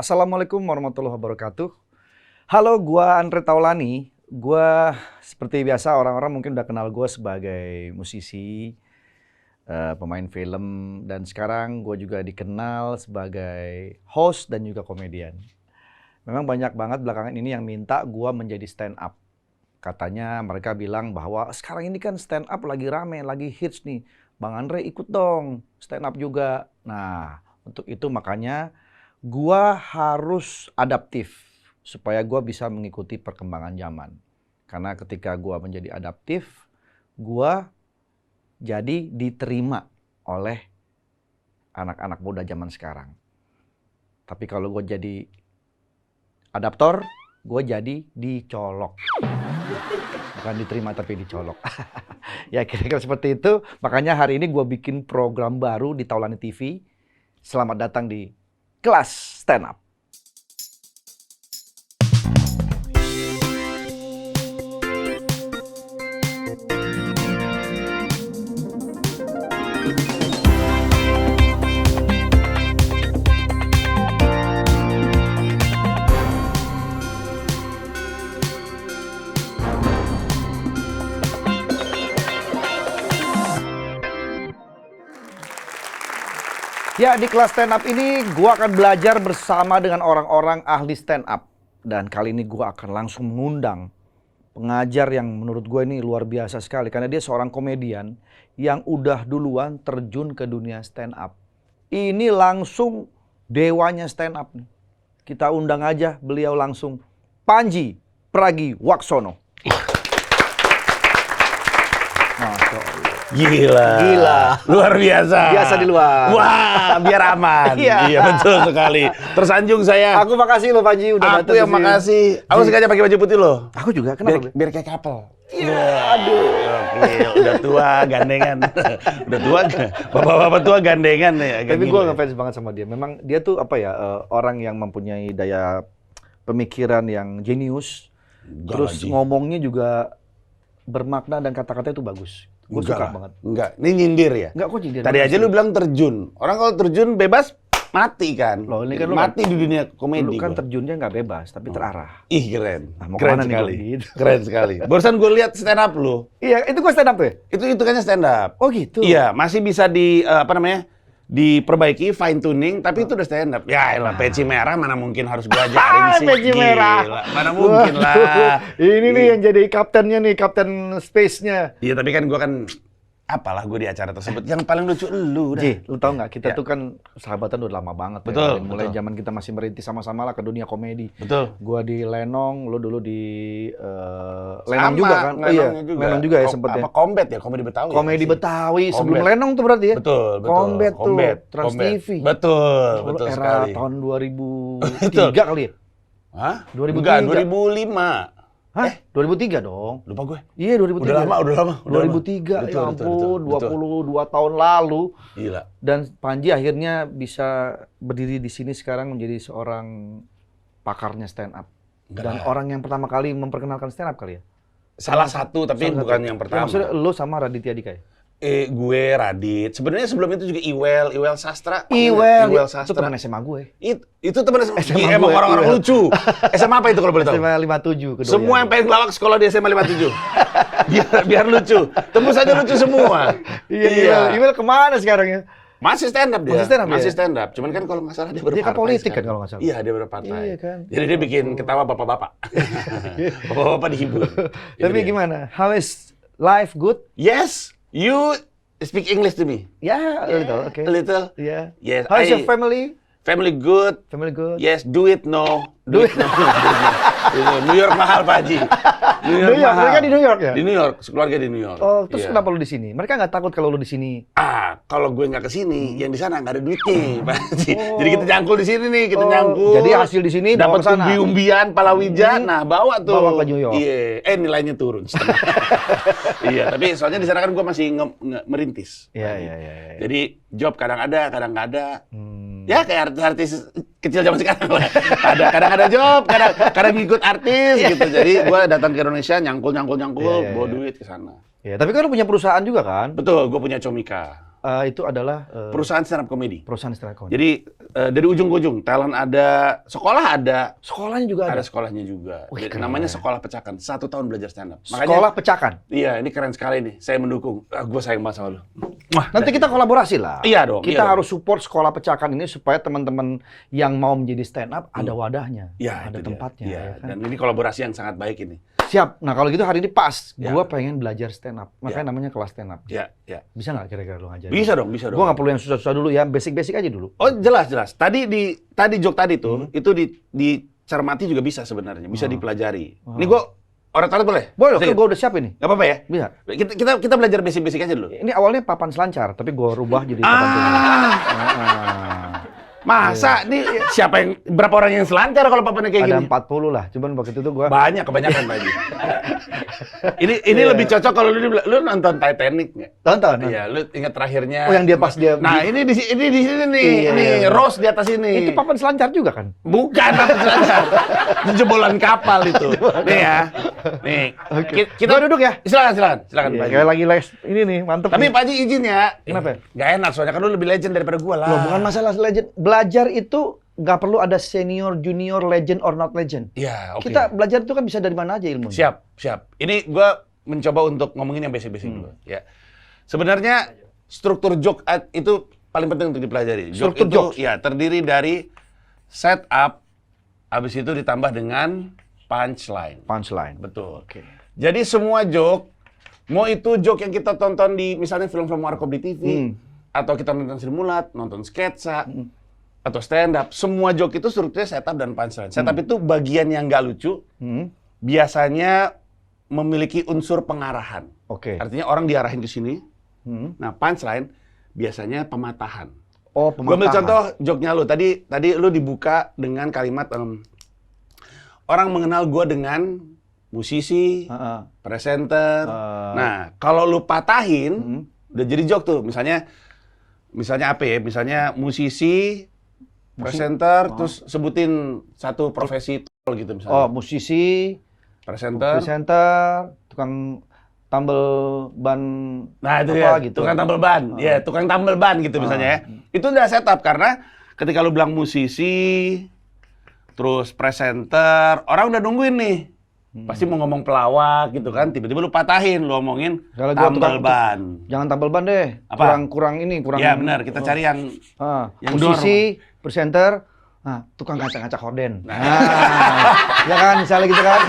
Assalamualaikum warahmatullahi wabarakatuh. Halo, gua Andre Taulani. Gua seperti biasa orang-orang mungkin udah kenal gua sebagai musisi, pemain film, dan sekarang gua juga dikenal sebagai host dan juga komedian. Memang banyak banget belakangan ini yang minta gua menjadi stand up. Katanya mereka bilang bahwa sekarang ini kan stand up lagi rame, lagi hits nih. Bang Andre ikut dong stand up juga. Nah, untuk itu makanya gua harus adaptif supaya gua bisa mengikuti perkembangan zaman. Karena ketika gua menjadi adaptif, gua jadi diterima oleh anak-anak muda zaman sekarang. Tapi kalau gua jadi adaptor, gua jadi dicolok. Bukan diterima tapi dicolok. Ya kira-kira seperti itu. Makanya hari ini gua bikin program baru di Taulani TV. Selamat datang di Kelas Stand Up. Ya, di kelas stand up ini gua akan belajar bersama dengan orang-orang ahli stand up. Dan kali ini gua akan langsung mengundang pengajar yang menurut gue ini luar biasa sekali. Karena dia seorang komedian yang udah duluan terjun ke dunia stand up. Ini langsung dewanya stand up nih. Kita undang aja beliau langsung. Panji Pragiwaksono. Masya Allah. Gila. Luar biasa. Biasa di luar. Wah, biar aman. Iya, betul sekali. Tersanjung saya. Aku makasih loh Panji udah datang. Aku yang makasih. Aku sengaja pakai baju putih loh. Aku juga, kenapa? Biar kayak couple. Iya, aduh. Oke, udah tua gandengan. Udah tua, bapak-bapak tua gandengan ya. Tapi gue ngefans banget sama dia. Memang dia tuh apa ya, orang yang mempunyai daya pemikiran yang jenius. Terus ngomongnya juga bermakna dan kata-katanya itu bagus. Gue suka banget. Enggak, ini nyindir ya? Enggak, kok nyindir? Tadi aja lu bilang terjun. Orang kalau terjun bebas, mati kan? Loh, ini kan mati di dunia komedi. Lu kan terjunnya nggak bebas, tapi terarah. Ih, keren. Nah, mau keren kemana sekali. nih, gitu? Keren sekali. Barusan gue lihat stand up lu. Iya, itu gue stand up tuh ya? Itu kan stand up. Oh gitu? Iya, masih bisa diperbaiki, fine tuning, tapi itu udah stand up. Ya elah, peci merah mana mungkin harus gue ajarin sih. Peci merah. Gila, mana mungkin lah. Ini nih yang jadi kaptennya nih, kapten space-nya. Iya, tapi kan gue kan apalah gue di acara tersebut. Yang paling lucu lu dah. Ji, lu tau nggak? Kita tuh kan sahabatan udah lama banget. Betul. Ya. Mulai zaman kita masih merintis sama-sama lah ke dunia komedi. Betul. Gua di Lenong, lu dulu di Lenong juga kan? Lenong juga ya sempetnya. Apa Kombet ya? Komedi Betawi. Komedi ya, Betawi sebelum Kombet. Lenong tuh berarti ya? Betul. Kombet tuh, Trans TV. Betul Era sekali. tahun 2003 kali ya? Hah? 2003. Enggak, 2005. Hah? 2003 dong. Lupa gue. Iya, 2003. Udah lama. 2003, ya ampun, 22 tahun lalu. Gila. Dan Panji akhirnya bisa berdiri di sini sekarang menjadi seorang pakarnya stand up. Dan orang yang pertama kali memperkenalkan stand up kali ya? Salah satu, tapi bukan yang pertama. Ya, maksudnya lo sama Raditya Dika ya? Gue Radit. Sebenarnya sebelum itu juga Iwel Sastra. Iwel Sastra. Itu teman SMA gue. Itu teman SMA gue, emang orang-orang Iwel. lucu. SMA apa itu kalau boleh tahu? SMA 57 kedua. Semua yang pengen ngelawak sekolah di SMA 57. biar lucu. Tembus aja lucu semua. Iya. Iwel kemana sekarang ya? Masih stand up dia. Masih stand up. Cuman kan kalau nggak salah dia berpartai. Dia kan politik kan kalau nggak salah. Iya, dia berpartai. Iya kan. Jadi dia bikin ketawa bapak-bapak. Bapak-bapak dihibur. Tapi gimana? How is life good? Yes, you speak English to me. Ya, a little, okay. A little. Yeah. Yes. How's your family? Family good. Family good. Yes, do it no. Do it no. New York mahal Pak Haji. New York mahal. Mereka di New York ya? Di New York, sekeluarga di New York. Oh, terus Iya. kenapa lu di sini? Mereka nggak takut kalau lu di sini? Kalau gue nggak ke sini, yang di sana nggak ada duitnya, Pak Haji. Jadi kita nyangkul di sini nih, kita nyangkul. Jadi hasil di sini bawa dapat ke sana. umbi-umbian, palawija, nah bawa tuh. Bawa ke New York. Iya, nilainya turun setengah. Iya, tapi soalnya di sana kan gue masih merintis. Iya. Jadi job kadang ada, kadang nggak ada. Ya kayak artis-artis kecil zaman sekarang lah. Kadang ada job, kadang ngikut artis gitu. Jadi gue datang ke Indonesia nyangkul, bawa duit ke sana. Ya, tapi kan lu punya perusahaan juga kan? Betul, gue punya Comika. itu adalah Perusahaan stand up comedy. perusahaan stand up comedy. Jadi dari ujung ke ujung, talent ada, sekolah ada, Sekolahnya juga ada. ada sekolahnya juga. Wih, Jadi, keren. namanya sekolah pecahkan. 1 tahun belajar stand up. Sekolah pecahkan. Iya, ini keren sekali nih. Saya mendukung. Gue sayang banget sama lu. Wah, Nanti kita kolaborasi lah. Iya dong, Kita iya dong. harus support sekolah pecahkan ini supaya teman-teman yang mau menjadi stand up ada wadahnya, ya, ada itu dia. tempatnya. Iya, Ya kan? dan ini kolaborasi yang sangat baik ini. Siap. Nah kalau gitu hari ini pas. Ya. Gua pengen belajar stand up. Makanya namanya kelas stand up. Ya, ya. Bisa nggak kira-kira lu ngajarin? Bisa dong, bisa dong. Gua nggak perlu yang susah-susah dulu ya, basic-basic aja dulu. Oh, jelas, jelas. Tadi joke tadi tuh, itu dicermati juga bisa sebenarnya, bisa dipelajari. Ini gue orang boleh? Boleh, Bisa kan gua udah siap ini. Gak apa-apa ya? Bisa. Kita belajar basic-basic aja dulu. Ini awalnya papan selancar, tapi gua rubah jadi papan selancar. Masa nih siapa yang berapa orang yang selancar kalau papannya kayak Ada gini? 40 lah, cuman waktu itu gua Banyak, kebanyakan Pak Haji. Ini lebih cocok kalau lu nonton Titanic nggak? tonton. Iya, lu ingat terakhirnya. Oh, yang dia pas dia- Nah, ini di sini nih. Iya, Ini iya. Rose di atas ini. Itu papan selancar juga kan? Bukan papan selancar. Itu jebolan kapal itu. Nih ya. Nih. Kita Gua duduk ya? Silakan Pak Iya, Haji. kayak lagi les ini nih, mantep. Tapi nih. Pak Haji izin ya. Kenapa? Gak enak soalnya kan lu lebih legend daripada gua lah. Loh, bukan masalah legend. Belajar itu nggak perlu ada senior, junior, legend or not legend. Iya, oke. Kita belajar itu kan bisa dari mana aja ilmunya. Siap. Ini gua mencoba untuk ngomongin yang basic-basic dulu, ya. Sebenarnya struktur joke itu paling penting untuk dipelajari. Joke Struktur itu jokes. ya terdiri dari setup, habis itu ditambah dengan punchline. Punchline. Betul. Oke. Jadi semua joke, mau itu joke yang kita tonton di misalnya film-film warkop di TV, atau kita nonton Sri Mulat, nonton sketsa, atau stand up, semua joke itu strukturnya setup dan punchline. Setup itu bagian yang nggak lucu, biasanya memiliki unsur pengarahan. Oke. Artinya orang diarahin ke sini. Nah, punchline biasanya pematahan. Oh, Gua ambil pematahan. contoh joke-nya lu. Tadi lu dibuka dengan kalimat orang mengenal gua dengan musisi, Heeh. presenter. Nah, kalau lu patahin, udah jadi joke tuh. Misalnya apa ya? Misalnya musisi, presenter, terus sebutin satu profesi gitu misalnya. Oh, musisi, Presenter. tukang tambal ban. Nah, itu apa dia, gitu. tukang tambal ban. Ya, tukang tambal ban gitu misalnya ya. Itu udah setup karena ketika lu bilang musisi, terus presenter, orang udah nungguin nih. Pasti mau ngomong pelawak gitu kan, tiba-tiba lu patahin, lu omongin Kalau gua tambal tukang- ban. Jangan tambal ban deh. Apa? Kurang Ya benar, kita cari yang yang musisi, presenter, tukang ngacak-ngacak horden. Ya kan, misalnya gitu kan.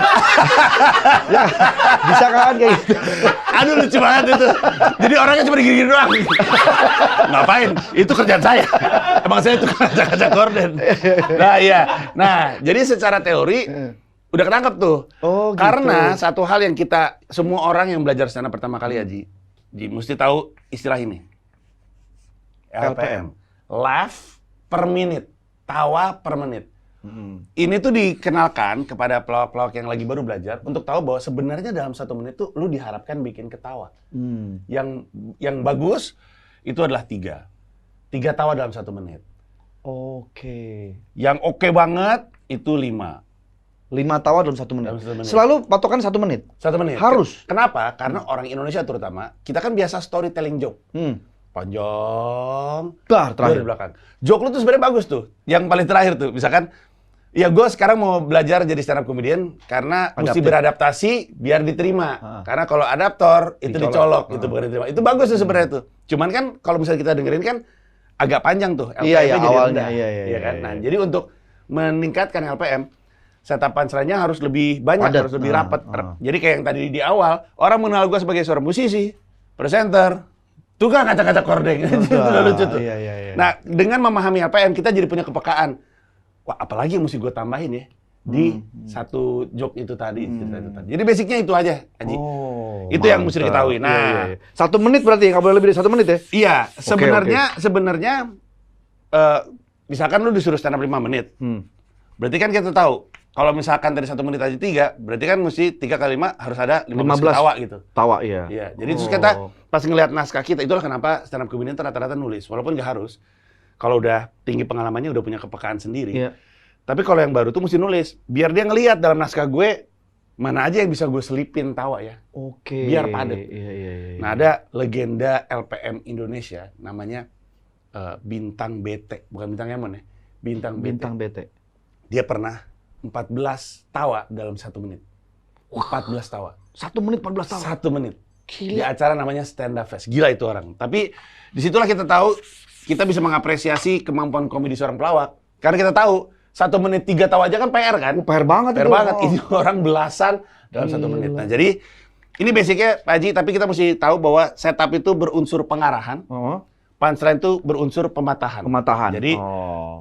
Ya, bisa kan kayak gitu. aduh lucu banget itu. Jadi orangnya cuma gini-gini doang. Ngapain? Itu kerjaan saya. Emang saya tukang ngacak-ngacak horden. Nah iya. Nah, jadi secara teori udah ketangkep tuh. Oh, gitu. Karena satu hal yang kita, semua orang yang belajar stand up pertama kali Haji, mesti tahu istilah ini. LPM. Laugh per minute. Tawa per menit. Ini tuh dikenalkan kepada pelawak-pelawak yang lagi baru belajar untuk tahu bahwa sebenarnya dalam 1 menit tuh lu diharapkan bikin ketawa. Yang bagus itu adalah 3 tawa dalam 1 menit. Oke. Yang oke banget itu 5 tawa dalam 1 menit. Dalam 1 menit. Selalu patokan 1 menit. 1 menit. Harus. Kenapa? Karena orang Indonesia terutama, kita kan biasa storytelling joke. Panjang. Dar, terakhir. Dari belakang. Joke lu tuh sebenarnya bagus tuh. Yang paling terakhir tuh, misalkan, ya gue sekarang mau belajar jadi stand up comedian karena mesti beradaptasi biar diterima. Karena kalau adaptor itu dicolok, itu bukan diterima. Itu bagus tuh sebenarnya tuh. Cuman kan kalau misalnya kita dengerin kan agak panjang tuh. Iya, LPM-nya jadi awalnya. rendah. Iya, kan? iya. Nah, jadi untuk meningkatkan LPM, setup punchline-nya harus lebih banyak, Padat. harus lebih rapat. Jadi kayak yang tadi di awal, orang mengenal gue sebagai seorang musisi, presenter, tukang ngacak-ngacak hordeng. Itu udah lucu tuh. Iya. Nah, dengan memahami LPM, kita jadi punya kepekaan. Wah, apalagi yang mesti gue tambahin ya di satu joke itu tadi. Cerita itu tadi. Jadi basicnya itu aja, Haji. Itu yang mesti diketahui. Nah, Iya. 1 menit berarti, nggak boleh lebih dari 1 menit ya? iya, sebenarnya misalkan lu disuruh stand up 5 menit. Berarti kan kita tahu, kalau misalkan dari 1 menit aja 3, berarti kan mesti 3 kali 5 harus ada 15 ketawa gitu. Tawa, iya. Iya, jadi terus kita pas ngelihat naskah kita, itulah kenapa stand up comedian rata-rata nulis, walaupun nggak harus. Kalau udah tinggi pengalamannya, udah punya kepekaan sendiri. Iya. Tapi kalau yang baru tuh mesti nulis, biar dia ngelihat dalam naskah gue, mana aja yang bisa gue selipin tawa ya. Oke. Biar padat. Iya. Nah, ada legenda LPM Indonesia namanya Bintang BT, bukan Bintang Emon ya. Bintang BT. Dia pernah 14 tawa dalam 1 menit. 14 tawa. 1 menit 14 tawa. 1 menit. Gila. Di acara namanya Stand Up Fest. Gila itu orang. Tapi disitulah kita tahu kita bisa mengapresiasi kemampuan komedi seorang pelawak. Karena kita tahu 1 menit 3 tawa aja kan PR kan? PR banget PR itu. banget. Ini orang belasan dalam 1 menit. Nah, jadi ini basicnya Pak Haji, tapi kita mesti tahu bahwa setup itu berunsur pengarahan, punchline itu berunsur pematahan. Jadi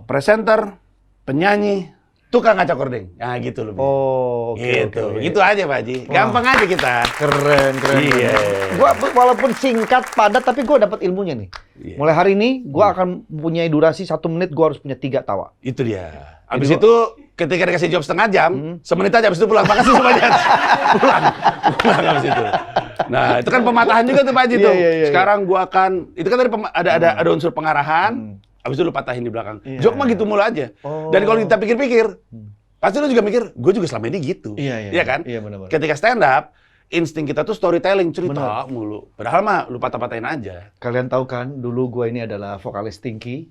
presenter, penyanyi, tukang ngaca kording. Nah, gitu loh. Oh, gitu. Gitu aja Pak Haji. Gampang aja kita. Keren. Iya. Gua walaupun singkat, padat, tapi gua dapat ilmunya nih. Iya. Mulai hari ini, gua akan punya durasi 1 menit, gua harus punya 3 tawa. Itu dia. Habis itu ketika dikasih job setengah jam, semenit aja habis itu pulang. Makasih semuanya. pulang habis itu. Nah, itu kan pematahan juga tuh Pak Haji tuh. Iya. Sekarang gua akan, itu kan tadi ada unsur pengarahan, habis itu lu patahin di belakang. Joke mah gitu mulu aja. Dan kalau kita pikir-pikir, pasti lu juga mikir, gue juga selama ini gitu. Iya kan? Iya, benar. Ketika stand up, insting kita tuh storytelling, cerita mulu. Padahal mah lu patah-patahin aja. Kalian tahu kan, dulu gua ini adalah vokalis Stinky.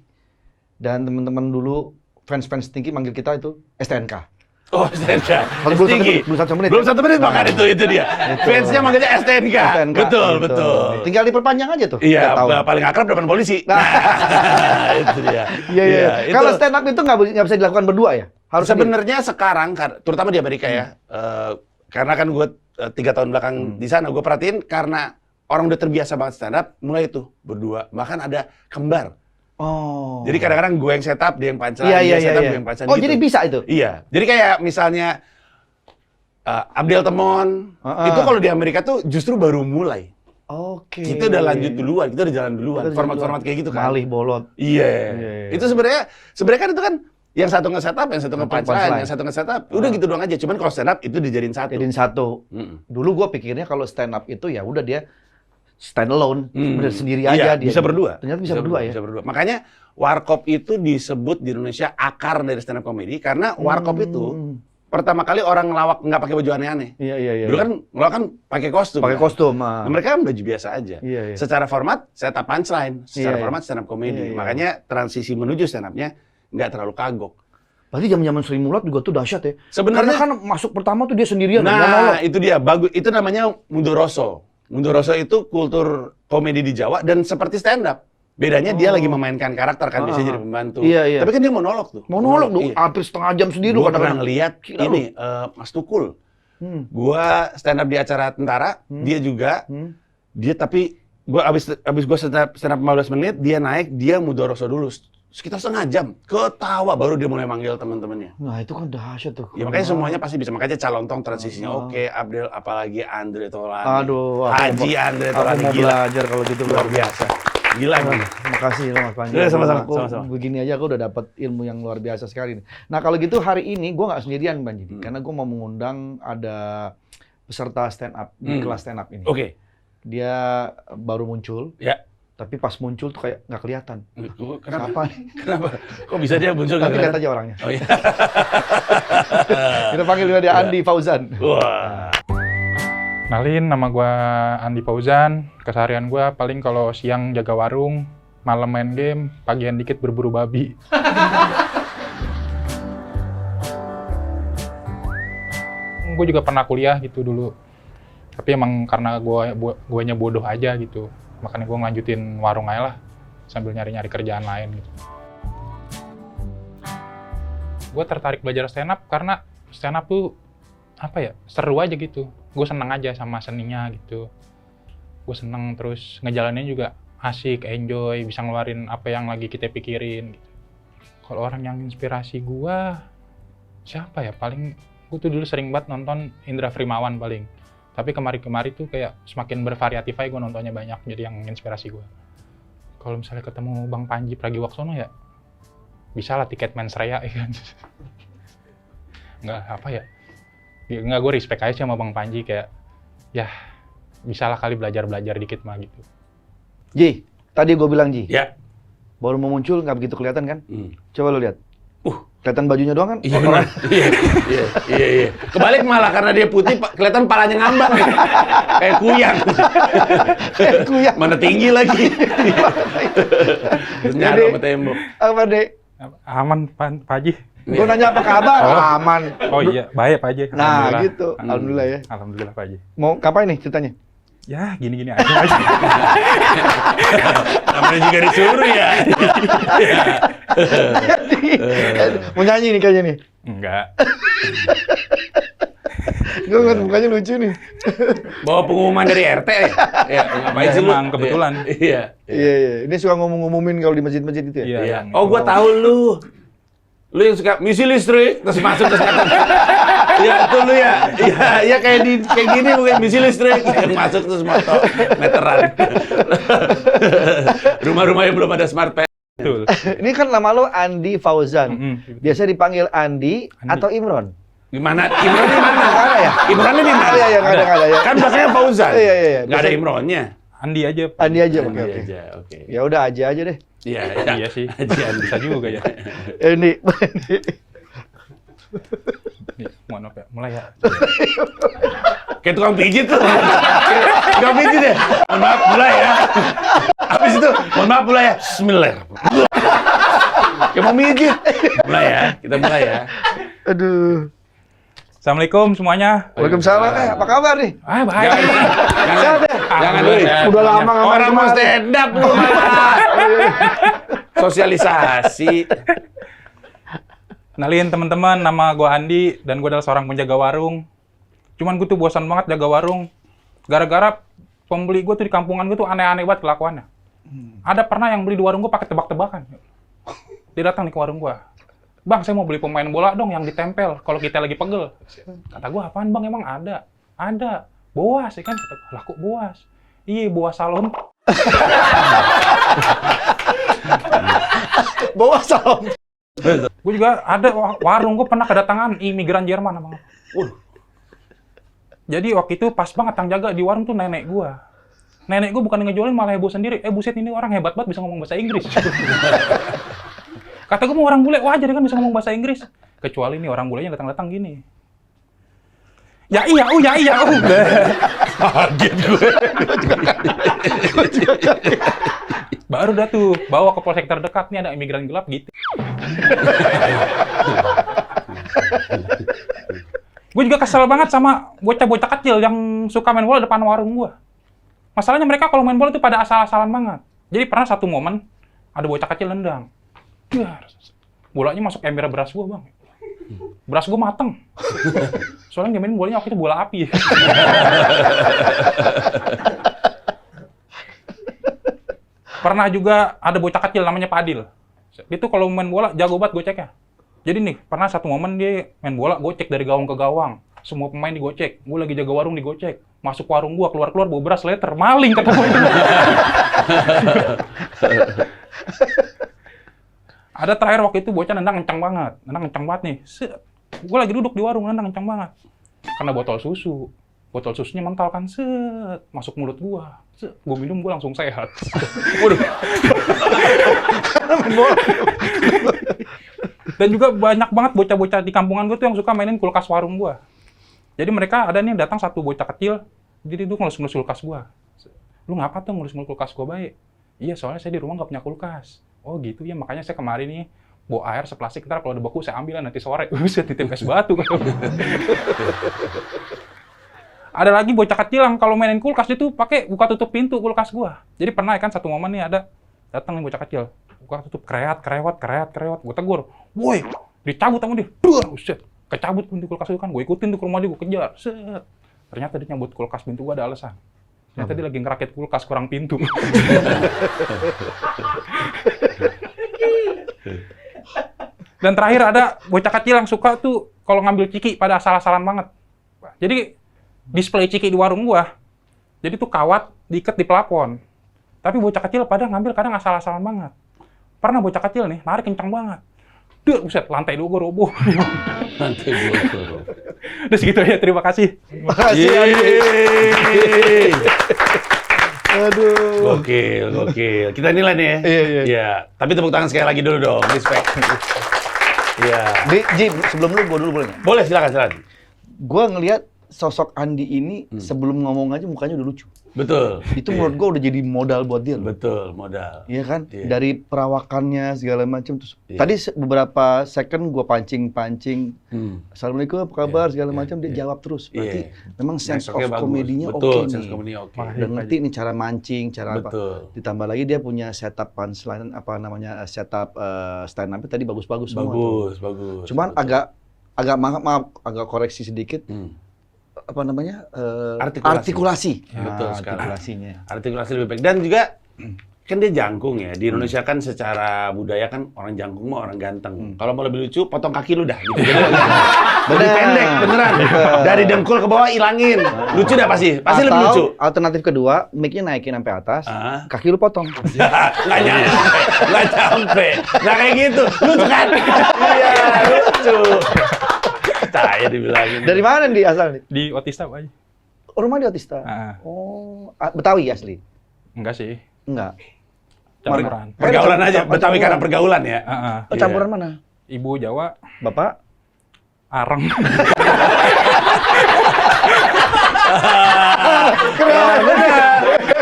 Dan teman-teman dulu, fans-fans Stinky manggil kita itu STNK. Oh, STNK. Belum 1 menit. Belum 1 menit, bahkan itu dia. Fansnya manggilnya STNK. Betul. Tinggal diperpanjang aja tuh. Iya, paling akrab depan polisi. Itu dia. Iya. Kalau stand up itu nggak bisa dilakukan berdua ya? Harus sebenarnya sekarang, terutama di Amerika ya, karena kan gue 3 tahun belakang di sana, gue perhatiin karena orang udah terbiasa banget stand up, mulai itu berdua. Bahkan ada kembar. Oh. Jadi kadang-kadang gue yang setup, dia yang punchline, dia setup, gue yang punchline. Oh, gitu. jadi bisa itu? Iya. Jadi kayak misalnya Abdel Temon, itu kalau di Amerika tuh justru baru mulai. Oke. Kita udah lanjut duluan, kita udah jalan duluan. Format-format kayak gitu kan. Malih bolot. Iya. Itu sebenarnya kan itu kan yang satu nge-setup, yang satu nge-punchline, yang satu nge-setup. Udah gitu doang aja. Cuman kalau stand up itu dijadiin satu. Jadiin satu. Dulu gua pikirnya kalau stand up itu ya udah dia stand alone, bener sendiri aja dia. Bisa berdua. Ternyata bisa berdua ya. Bisa berdua. Makanya warkop itu disebut di Indonesia akar dari stand up comedy karena warkop itu pertama kali orang ngelawak nggak pakai baju aneh-aneh. Iya. Dulu kan ngelawak kan pakai kostum. Pakai kostum. Nah, mereka kan baju biasa aja. Iya. Secara format setup punchline, secara format stand up comedy. Iya. Makanya transisi menuju stand up-nya nggak terlalu kagok. Berarti zaman-zaman Sri Mulat juga tuh dahsyat ya. Sebenarnya karena kan masuk pertama tuh dia sendirian. Nah, itu dia. Bagus. Itu namanya Mundoroso. Mundoroso itu kultur komedi di Jawa dan seperti stand up. Bedanya dia lagi memainkan karakter kan, bisa jadi pembantu. Iya. Tapi kan dia monolog tuh. Monolog tuh, iya. hampir setengah jam sendiri. Gua pernah ngeliat ini, Mas Tukul. Gua stand up di acara tentara, dia juga. Dia tapi, gua abis gua stand up 15 menit, dia naik, dia Mundoroso dulu. Sekitar setengah jam, ketawa baru dia mulai manggil teman-temannya. Nah itu kan dahsyat tuh. Ya makanya semuanya pasti bisa. Makanya Calontong transisinya oke, Abdel apalagi Andre Taulani. Aduh, Haji Andre Taulani mau gila. belajar kalau gitu. Luar biasa. Gila nih. Makasih loh Mas Panji. Sama-sama. Begini aja aku udah dapat ilmu yang luar biasa sekali nih. Nah kalau gitu hari ini gue nggak sendirian Panji, karena gue mau mengundang ada peserta stand up di kelas stand up ini. Oke. Dia baru muncul. Ya. Tapi pas muncul tuh kayak nggak kelihatan. Kenapa? Siapa nih? Kenapa? Kok bisa dia muncul? Nanti lihat aja orangnya. Oh iya. Kita panggil dia Andi Fauzan. Wah. Kenalin, nama gue Andi Fauzan. Keseharian gue paling kalau siang jaga warung, malam main game, pagian dikit berburu babi. Gue juga pernah kuliah gitu dulu. Tapi emang karena guanya bodoh aja gitu. Makanya gue ngelanjutin warung aja lah, sambil nyari-nyari kerjaan lain gitu. Gue tertarik belajar stand up karena stand up tuh apa ya, seru aja gitu. Gue seneng aja sama seninya gitu. Gue seneng terus ngejalaninnya juga asik, enjoy, bisa ngeluarin apa yang lagi kita pikirin gitu. Kalau orang yang inspirasi gue, siapa ya? Paling gue tuh dulu sering banget nonton Indra Frimawan paling. Tapi kemari-kemari tuh kayak semakin bervariatif aja gue nontonnya banyak, jadi yang inspirasi gue. Kalau misalnya ketemu Bang Panji Pragiwaksono ya, bisa lah tiket mens rea ya kan. Nggak apa ya, nggak, gue respect aja sih sama Bang Panji, kayak ya bisa lah kali belajar-belajar dikit mah gitu. Ji, tadi gue bilang Ji, Ya. baru mau muncul nggak begitu kelihatan kan? Coba lo lihat. Kelihatan bajunya doang kan? Iya benar. Iya. Kebalik malah karena dia putih, kelihatan palanya ngambang. Kayak kuyang. Kayak kuyang. Mana tinggi lagi. Nyari sama tembok. Apa, Dek? Aman, Pak Haji. Gue nanya apa kabar? Aman. Oh iya, baik Pak Haji. Nah, gitu. Alhamdulillah ya. Alhamdulillah Pak Haji. Mau kapan nih ceritanya? Ya, gini-gini aja Pak Haji. Namanya juga disuruh ya. Mau nyanyi nih kayaknya nih. Enggak. Gue ngeliat mukanya lucu nih. Bawa pengumuman dari RT ya? Ya, ngapain Ya, sih lu? emang kebetulan. Iya. Iya. Ini suka ngomong-ngomongin kalau di masjid-masjid itu ya? Iya. Iya. Oh, gua tahu lu. Lu yang suka misi listrik terus masuk terus kata. Iya, itu lu ya. Iya kayak gini bukan misi listrik yang masuk terus motor meteran. Rumah-rumahnya belum ada smart pen. Betul. Ini kan nama lo Andi Fauzan. Mm-mm. Biasa dipanggil Andi atau Imron? Gimana? Imron di mana? Nggak ada ya? Imronnya di mana? Iya, nggak ada ya. Kan belakangnya Fauzan. Iya. Nggak ada Imronnya. Andi aja. Pak. Andi aja, Andi oke. aja, oke. Ya udah aja deh. Iya, Iya sih. Haji Andi. Bisa juga ya. Ini. Nih, mohon maaf ya. Mulai ya. Kayak tukang pijit tuh. Tukang pijit ya. Mohon maaf, mulai ya. Habis itu, mohon maaf, mulai ya. Bismillah. Kayak mau mijit. Mulai ya, kita mulai ya. Aduh. Assalamualaikum semuanya. Waalaikumsalam. Apa kabar nih? Ah, baik. Jangan dulu. Udah lama nggak main Orang mau kemarin. stand up lu malah. Sosialisasi. Kenalin teman-teman, nama gue Andi dan gue adalah seorang penjaga warung. Cuman gue tuh bosan banget jaga warung. Gara-gara pembeli gue tuh di kampungan gue tuh aneh-aneh banget kelakuannya. Ada pernah yang beli di warung gue pakai tebak-tebakan. Dia datang nih ke warung gue. Bang, saya mau beli pemain bola dong yang ditempel kalau kita lagi pegel. Kata gue, apaan bang? Emang ada? Ada. Boas, ya kan? Kata gue, lah kok boas? Iya, boas salon. Bawa salam. Gue juga ada warung, gue pernah kedatangan imigran Jerman. Abang. Jadi waktu itu pas banget yang jaga di warung tuh nenek gue. Nenek gue bukan ngejualin, malah heboh sendiri. Buset, ini orang hebat banget bisa ngomong bahasa Inggris. Kata gue mau orang bule, wajar kan bisa ngomong bahasa Inggris. Kecuali nih orang bulenya datang-datang gini. Ya iya. Kaget gue. Baru dah tuh, bawa ke polsek terdekat, nih ada imigran gelap gitu. Gue juga kesel banget sama bocah-bocah kecil yang suka main bola depan warung gue. Masalahnya mereka kalau main bola itu pada asal-asalan banget. Jadi pernah satu momen, ada bocah kecil nendang. Bolanya masuk ember beras gue, bang. Beras gue mateng. Soalnya dia main bolanya waktu itu bola api. Pernah juga ada bocah kecil namanya Padil. Itu kalau main bola jago banget goceknya. Jadi nih, pernah satu momen dia main bola gocek dari gawang ke gawang. Semua pemain digocek. Gue lagi jaga warung digocek. Masuk warung gua, keluar-keluar bawa beras letter. Maling kata gue. Ada terakhir waktu itu bocah nendang kencang banget. Nendang kencang banget nih. Gue lagi duduk di warung, nendang kencang banget. Karena botol susu. Botol susunya mental kan. Masuk mulut gua. Gue minum, gua langsung sehat. Waduh. Dan juga banyak banget bocah-bocah di kampungan gue tuh yang suka mainin kulkas warung gua. Jadi mereka ada nih datang satu bocah kecil, jadi tuh ngelus-ngelus kulkas gua. Lu ngapa tuh ngelus-ngelus kulkas gua baik? Iya, soalnya saya di rumah nggak punya kulkas. Oh gitu ya, makanya saya kemarin nih bawa air seplastik, ntar kalau ada beku saya ambil nanti sore. Saya titip es batu. Ada lagi bocah kecil yang kalau mainin kulkas dia tuh pakai buka tutup pintu kulkas gua. Jadi pernah kan satu momen nih ada datang nih bocah kecil, buka tutup kerewat. Gua tegur, woi, dicabut sama dia. Buset, kecabut pintu kulkas itu kan. Gua ikutin tuh ke rumah dia, gua kejar. Set. Ternyata dia nyabut kulkas pintu gua ada alasan. Ternyata dia lagi ngerakit kulkas kurang pintu. Dan terakhir ada bocah kecil yang suka tuh kalau ngambil ciki pada asal-asalan banget. Jadi display ciki di warung gua, jadi tuh kawat diikat di plafon. Tapi bocah kecil pada ngambil kadang asal-asalan banget. Pernah bocah kecil nih narik kencang banget. Duh, buset, lantai 2 gua roboh. Lantai 2 roboh. Udah segitu aja, terima kasih. Makasih, Andi. Aduh. Gokil. Kita nilai nih ya. Iya. Iya. Tapi tepuk tangan sekali lagi dulu dong. Respect. Iya. Ji, sebelum lu, gue dulu boleh nggak? Boleh, silakan. Gue ngelihat sosok Andi ini sebelum ngomong aja mukanya udah lucu. Betul. Itu menurut gue udah jadi modal buat dia loh. Betul, modal. Iya kan? Iya. Dari perawakannya segala macam. Terus Iya. tadi beberapa second gue pancing. Assalamualaikum, apa kabar Iya, segala iya, macam dia iya. jawab terus. Berarti Iya. memang sense of Networknya bagus. komedinya oke Betul, nih. sense komedinya oke. Udah ngerti nih cara mancing, cara apa. Betul. Ditambah lagi dia punya setup punchline setup stand up tadi bagus-bagus semua tuh. Bagus. Cuman Betul. agak agak koreksi sedikit. Apa namanya? Artikulasi. Betul sekali. Artikulasinya. Artikulasi lebih baik. Dan juga kan dia jangkung ya. Di Indonesia kan secara budaya kan orang jangkung mah orang ganteng. Kalau mau lebih lucu, potong kaki lu dah gitu. Jadi lebih pendek beneran. Dari dengkul ke bawah ilangin. Lucu dah pasti. Pasti lebih lucu. Alternatif kedua, mic-nya naikin sampai atas, kaki lu potong. Nggak nyampe. Nggak kayak gitu. Lucu kan? Iya, lucu. Percaya dibilangin. Dari mana di asal nih? Di Otista Pak. Rumah di Otista. Oh, Betawi asli? Enggak sih. Enggak. Campuran. Pergaulan aja. Betawi karena pergaulan ya. Oh, campuran mana? Ibu Jawa, Bapak? Areng.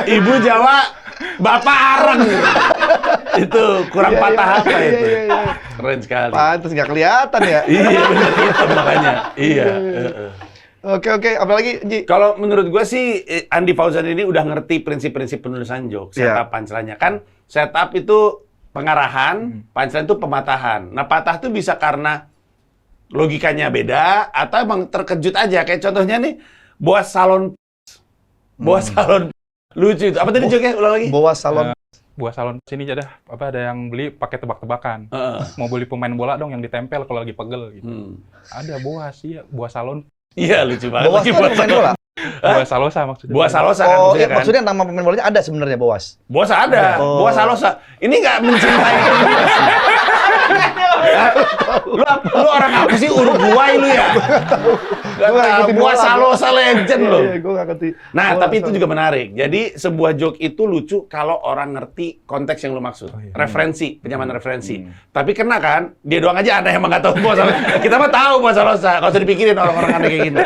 Ibu Jawa, Bapak Areng. Itu kurang Iya, patah iya, apa iya, itu? iya, iya. Keren sekali. Pantes nggak kelihatan ya? Iya benar itu makanya. Iya. Oke, apalagi Ji? Kalau menurut gue sih Andi Fauzan ini udah ngerti prinsip-prinsip penulisan joke, Iya. setup punchline-nya. Kan setup itu pengarahan, punchline itu pematahan. Nah, patah tuh bisa karena logikanya beda atau emang terkejut aja. Kayak contohnya nih, Boas Salon lucu itu. Apa tadi joke-nya? Ulang lagi. Bawa salon. Buah salon sini aja dah. Apa ada yang beli pakai tebak-tebakan. Mau beli pemain bola dong yang ditempel kalau lagi pegel gitu. Ada buah sih, buah salon. Iya, lucu banget. Boas Lagi kan pemain bola? Buah Salosa maksudnya. Buah Salosa kan Oh, maksudnya kan? maksudnya nama pemain bolanya ada sebenarnya Boas. Boas ada, Oh. Boas Salosa. Ini nggak mencintai lu orang apa sih Uruguay lu ya? Gak Gua tahu, ngikutin Boas bola, Salosa legend lu. Iya, gue nggak ngerti. Nah, Boas tapi itu Salosa. juga menarik. Jadi sebuah joke itu lucu kalau orang ngerti konteks yang lu maksud. Oh, iya. Referensi, penyamaan referensi. Tapi kena kan, dia doang aja aneh emang nggak tahu Boas Salosa. Kita mah tahu Boas Salosa, nggak usah dipikirin orang-orang aneh kayak gini.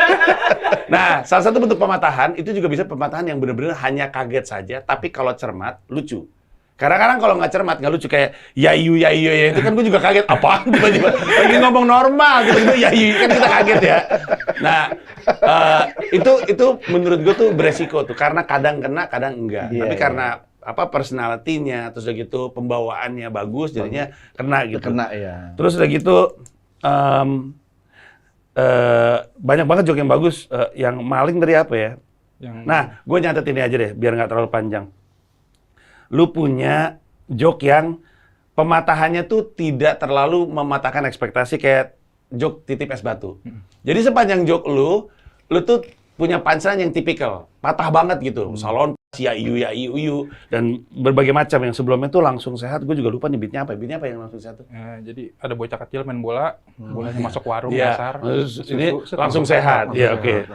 Nah, salah satu bentuk pematahan itu juga bisa pematahan yang benar-benar hanya kaget saja, tapi kalau cermat lucu. Kadang-kadang kalau nggak cermat nggak lucu kayak yayu ya itu kan gue juga kaget apaan tiba-tiba lagi ngomong normal tiba-tiba yayu kan kita kaget ya. Nah itu menurut gue tuh beresiko tuh karena kadang kena kadang enggak. Iya, Tapi iya. karena apa personality-nya terus udah gitu pembawaannya bagus jadinya kena gitu. Kena ya. Terus udah gitu banyak banget joke yang bagus yang maling dari apa ya? Nah, gue nyatet ini aja deh, biar nggak terlalu panjang. Lu punya joke yang pematahannya tuh tidak terlalu mematahkan ekspektasi kayak joke titip es batu. Jadi sepanjang joke lu tuh punya punchline yang tipikal, patah banget gitu. Salon, ya iu, dan berbagai macam yang sebelumnya tuh langsung sehat. Gue juga lupa nih beatnya apa yang langsung sehat tuh. Jadi ada bocah kecil main bola, bolanya masuk warung Iya, dasar. ini susu, langsung sehat. Iya, oke.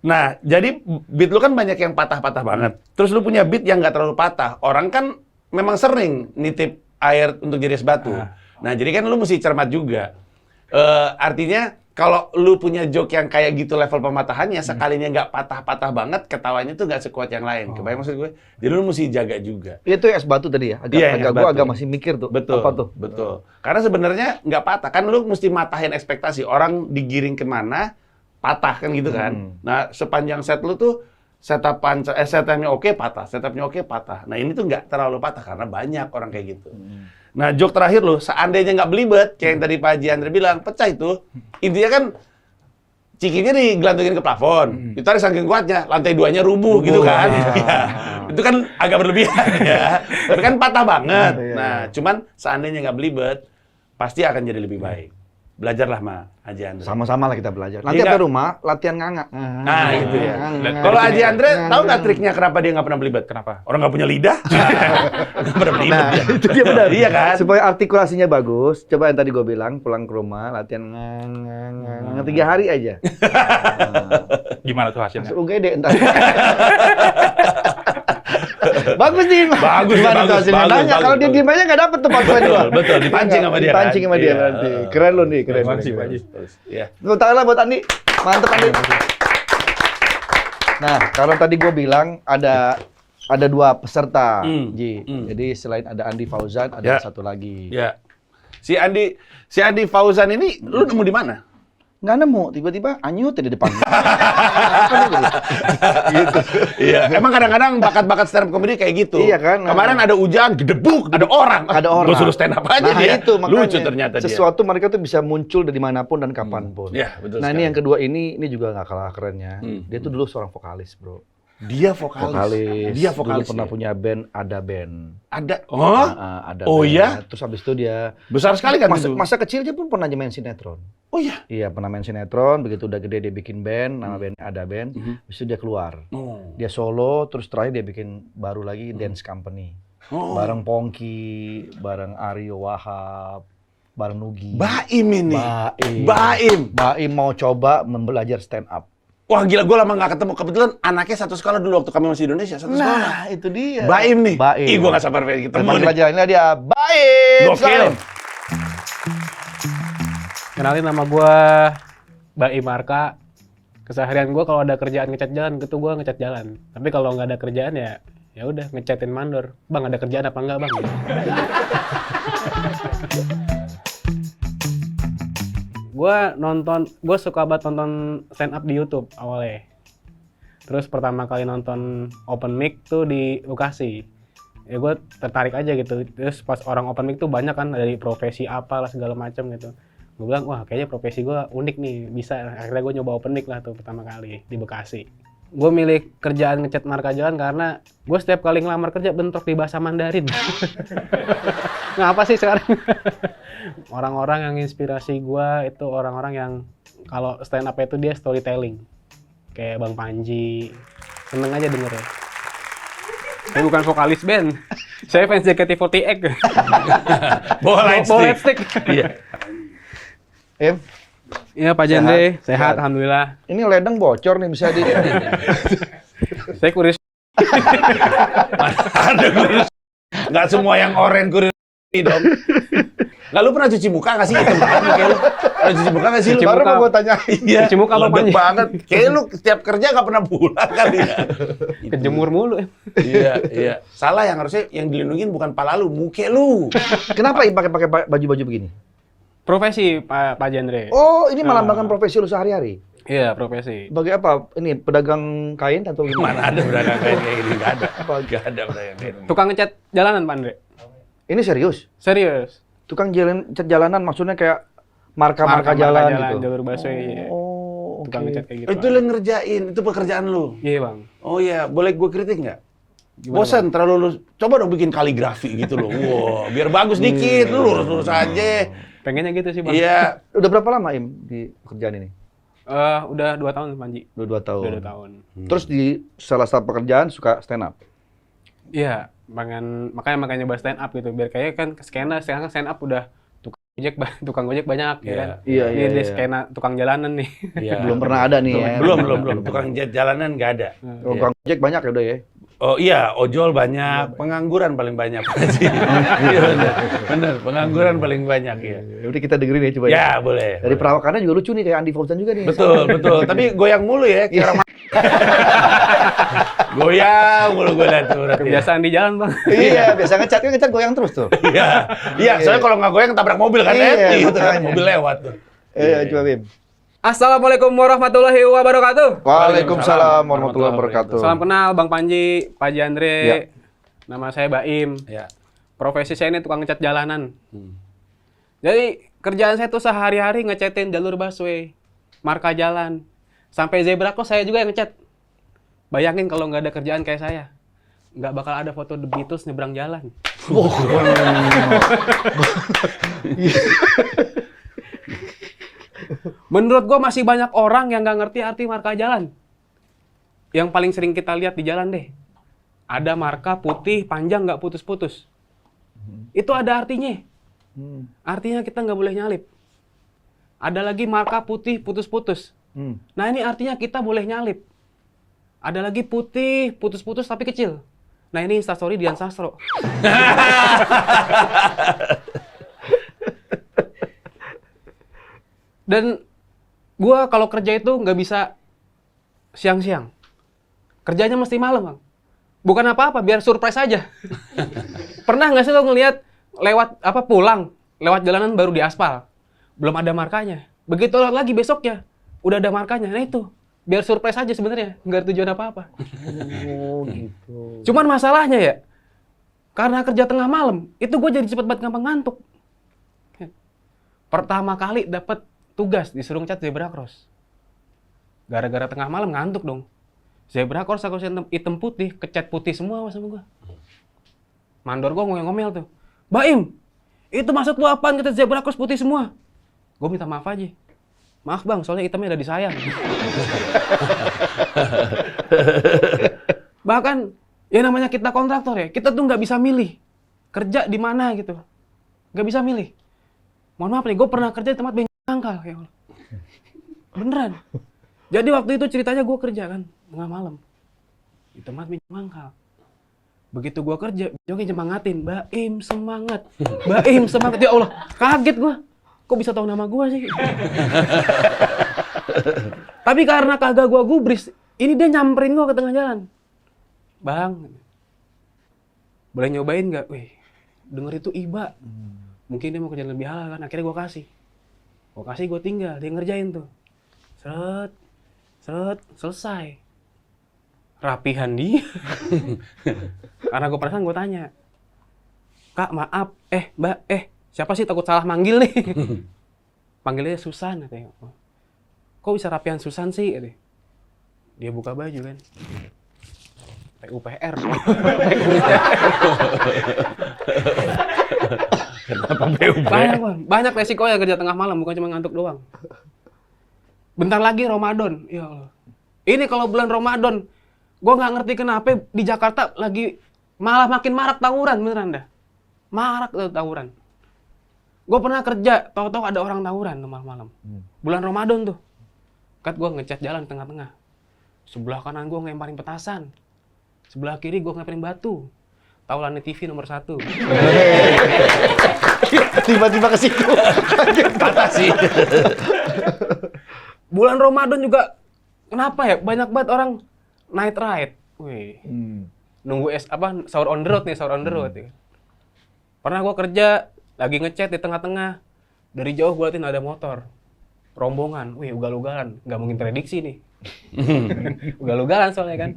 Nah, jadi beat lu kan banyak yang patah-patah banget. Terus lu punya beat yang nggak terlalu patah. Orang kan memang sering nitip air untuk jadi es batu. Nah, jadi kan lu mesti cermat juga. Artinya, kalau lu punya joke yang kayak gitu level pematahannya, sekalinya nggak patah-patah banget, ketawanya tuh nggak sekuat yang lain. Kebayang maksud gue? Jadi lu mesti jaga juga. Itu es batu tadi ya? Iya, es Gue batu. agak masih mikir tuh. Betul. Apa tuh? Betul. Karena sebenarnya nggak patah. Kan lu mesti matahin ekspektasi. Orang digiring kemana, patah kan gitu kan. Nah, sepanjang set lu tuh setupnya oke patah, setupnya oke patah. Nah, ini tuh nggak terlalu patah karena banyak orang kayak gitu. Nah, joke terakhir lu, seandainya nggak belibet, kayak yang tadi Pak Haji Andre bilang, pecah itu. Intinya kan cikinya digelantungin ke plafon. Itu ada saking kuatnya, lantai 2-nya rubuh gitu kan. Ya. Itu kan agak berlebihan ya. Tapi kan patah banget. Nah, cuman seandainya nggak belibet, pasti akan jadi lebih baik. Belajarlah sama Haji Andre. Sama-sama lah kita belajar. Nanti Iya, sampai rumah latihan nganga. Nah, gitu ya. Nganga. Kalau Haji Andre, tahu nggak triknya kenapa dia nggak pernah belibet? Kenapa? Orang nggak punya lidah. Nggak pernah belibet. Nah, dia. itu dia benar. Iya kan? Supaya artikulasinya bagus, coba yang tadi gue bilang, pulang ke rumah, latihan nganga 3 hari aja. Gimana tuh hasilnya? Masuk UGD entar. Bagus nih. Bagus, Gimana tuh bagus, hasilnya? bagus, Nanya, bagus, kalau dia bagus. diem aja nggak dapet tuh Pak Fred. Betul, dipancing sama dia kan? Dipancing sama dia Iya. berarti. Keren lu nih, keren. Terima kasih, Pak Haji. Iya. Tepuk tangan lah buat Andi. Mantep Andi. Nah, kalau tadi gue bilang ada 2 peserta, Ji. Jadi selain ada Andi Fauzan, ada Ya. satu lagi. Ya. Si Andi Fauzan ini lu nemu di mana? Nggak nemu, tiba-tiba anyut di depan. Gitu. Iya. Emang kadang-kadang bakat-bakat stand up comedy kayak gitu. Iya kan? Kemarin ada Ujang, gedebuk, ada orang. Ada orang. Gua suruh stand up aja Nah, dia. itu makanya. Lucu ternyata dia. Sesuatu mereka tuh bisa muncul dari manapun dan kapanpun. Iya, betul Nah, sekali. ini yang kedua ini juga nggak kalah kerennya. Dia tuh dulu seorang vokalis, bro. Dia vokalis. Dia vokalis. Dulu pernah ya? punya band, ada band. Ada. Oh? Ada Oh, band. iya? Terus habis itu dia Besar sekali kan masa, itu. masa kecil dia pun pernah main sinetron. Oh iya. Iya, pernah main sinetron, begitu udah gede dia bikin band, nama bandnya Ada Band. Habis itu dia keluar. Oh. Dia solo, terus terakhir dia bikin baru lagi dance company. Oh. Bareng Pongki, bareng Aryo Wahab, bareng Nugi. Baim ini. Baim. Baim. Baim mau coba belajar stand up. Wah gila, gue lama gak ketemu. Kebetulan anaknya satu sekolah dulu waktu kami masih di Indonesia. Satu sekolah. Nah, itu dia. Baim nih. Baim. Ih, gue gak sabar pengen Kita ketemu panggil nih. aja, ini dia Baim. Gokil. Salim. Kenalin, nama gue Baim Arka. Keseharian gue kalau ada kerjaan ngecat jalan, gitu gue ngecat jalan. Tapi kalau nggak ada kerjaan ya udah ngecatin mandor. Bang, ada kerjaan apa enggak, Bang? Gue suka banget nonton stand up di YouTube awalnya. Terus pertama kali nonton open mic tuh di Bekasi. Ya gue tertarik aja gitu. Terus pas orang open mic tuh banyak kan dari profesi apalah segala macam gitu. Gue bilang, wah kayaknya profesi gue unik nih, bisa. Akhirnya gue nyoba open mic lah tuh pertama kali di Bekasi. Gue milih kerjaan ngecat marka jalan karena gue setiap kali ngelamar kerja bentrok di bahasa Mandarin. Ngapa sih sekarang? Orang-orang yang inspirasi gue itu orang-orang yang kalau stand up itu dia storytelling. Kayak Bang Panji, seneng aja dengernya. Saya bukan vokalis band, saya fans JKT48. Bawa lightstick. Iya. Em, Iya Pak Jende, sehat alhamdulillah. ini ledeng bocor nih, bisa di. Saya kuris. Ada kurir. Nggak semua yang oren kurir dong. Nggak, lu pernah cuci muka nggak sih? Hitam banget kayak lu. Pernah cuci muka nggak sih lu? Cuci Baru muka. mau gue tanya. Iya. Cuci muka apa, ledek Panji? banget. Kayak lu setiap kerja nggak pernah pulang kali ya. Kejemur mulu. Iya, iya. Salah, yang harusnya yang dilindungin bukan pala lu, muke lu. Kenapa Im pakai baju-baju begini? Profesi Pak Jendre. Oh, ini melambangkan profesi lu sehari-hari. Iya, profesi. Sebagai apa? Ini pedagang kain atau gimana? Mana ada pedagang kain kayak gini? Nggak ada. Nggak ada pedagang kain. Tukang ngecat jalanan Pak Andre. Ini serius? Serius. Tukang cat jalanan maksudnya kayak marka-marka jalan gitu. Jalur busway. Iya. Oh, Tukang oke. ngecat kayak gitu. Itu lu ngerjain, itu pekerjaan lu. Iya Bang. Oh iya, boleh gue kritik nggak? Gimana, Bosan terlalu lu, coba dong bikin kaligrafi gitu loh. Wow, biar bagus dikit, lu lurus-lurus aja. Pengennya gitu sih Bang. Iya. Udah berapa lama Im di pekerjaan ini? Udah 2 tahun Panji. Udah 2 tahun. Udah 2 tahun. Terus di salah satu pekerjaan suka stand up. Iya, makanya nyoba stand up gitu. Biar kayak kan skena sekarang kan stand up udah tukang gojek banyak ya kan. Iya, Ini iya, dia iya. skena tukang jalanan nih. Iya. Belum pernah ada nih ya. Belum. Tukang jalanan nggak ada. Tukang ojek banyak ya udah ya. Oh iya, ojol banyak, pengangguran paling banyak. Iya benar, pengangguran paling banyak ya. Udah kita dengerin ya coba ya. Ya boleh. Dari perawakannya juga lucu nih kayak Andi Fauzan juga nih. Betul. Tapi goyang mulu ya, kayak orang goyang mulu gue lihat tuh. berarti ya. Kebiasaan di jalan Bang. Iya, biasa ngecat goyang terus tuh. Iya. Soalnya kalau nggak goyang tabrak mobil kan, Iya, gitu kan, makanya. mobil lewat tuh. Coba Bim. Assalamualaikum warahmatullahi wabarakatuh. Waalaikumsalam warahmatullahi wabarakatuh. Salam kenal Bang Panji, Pak Jandre. Ya. Nama saya Baim. Ya. Profesi saya ini tukang ngecat jalanan. Jadi kerjaan saya tuh sehari-hari ngecatin jalur busway, marka jalan. Sampai zebra cross saya juga yang ngecat. Bayangin kalau nggak ada kerjaan kayak saya. Nggak bakal ada foto The Beatles nyebrang jalan. Menurut gue masih banyak orang yang nggak ngerti arti marka jalan. Yang paling sering kita lihat di jalan deh. Ada marka putih, panjang, nggak putus-putus. Itu ada artinya. Artinya kita nggak boleh nyalip. Ada lagi marka putih, putus-putus. Nah ini artinya kita boleh nyalip. Ada lagi putih, putus-putus tapi kecil. Nah ini instastory Dian Sastro. Dan gua kalau kerja itu nggak bisa siang-siang. Kerjanya mesti malam, Bang. Bukan apa-apa, biar surprise aja. Pernah nggak sih lo ngelihat lewat pulang, lewat jalanan baru di aspal, belum ada markanya. Begitu lewat lagi besoknya, udah ada markanya. Nah itu, biar surprise aja sebenarnya, nggak ada tujuan apa-apa. Oh gitu. Cuman masalahnya ya, karena kerja tengah malam, itu gue jadi cepet banget gampang ngantuk. Pertama kali dapat tugas disuruh ngecat zebra cross. Gara-gara tengah malam ngantuk dong. Zebra cross aku hitam putih, kecat putih semua sama gue. Mandor gue ngomel tuh. Baim, itu maksud lu apaan kita zebra cross putih semua? Gue minta maaf aja. Maaf bang, soalnya hitamnya udah disayang. Bahkan, ya namanya kita kontraktor ya, kita tuh nggak bisa milih kerja di mana gitu, nggak bisa milih. Mohon maaf nih, gue pernah kerja di tempat bengkel, ya Allah. Beneran. Jadi waktu itu ceritanya gue kerja kan, tengah malam di tempat bengkel. Begitu gue kerja, joki nyemangatin, Baim semangat, Baim semangat. Ya Allah, kaget gue. Kok bisa tahu nama gue sih? Tapi karena kagak gue gubris, ini dia nyamperin gue ke tengah jalan. Bang, boleh nyobain nggak? Wih, denger itu iba. Mungkin dia mau kerjaan lebih halal kan, akhirnya gue kasih. Gue tinggal, dia ngerjain tuh. Seret, selesai. Rapihan dia. Karena gue perasaan gue tanya, Kak maaf, Mbak, siapa sih takut salah manggil nih? Panggilnya Susan katanya. Kok bisa rapian Susan sih? Dia buka baju kan. PUPR. Kenapa PUPR? Banyak bang, banyak resikonya kerja tengah malam, bukan cuma ngantuk doang. Bentar lagi Ramadan, ya Allah. Ini kalau bulan Ramadan, gue nggak ngerti kenapa di Jakarta lagi malah makin marak tawuran, beneran dah. Marak tawuran. Gue pernah kerja, tahu-tahu ada orang tawuran malam-malam. Bulan Ramadan tuh. Kat gue ngecat jalan tengah-tengah. Sebelah kanan gue ngelemparin petasan. Sebelah kiri gue ngelemparin batu. Taulani TV nomor 1. Tiba-tiba ke situ. Kata sih. Bulan Ramadan juga kenapa ya? Banyak banget orang night ride. Wih. Nunggu sahur on the road nih, sahur on the road ya. Pernah gue kerja lagi ngecat di tengah-tengah. Dari jauh gue liatin ada motor. Rombongan. Wih, ugal-ugalan. Nggak mungkin prediksi nih. Ugal-ugalan soalnya kan.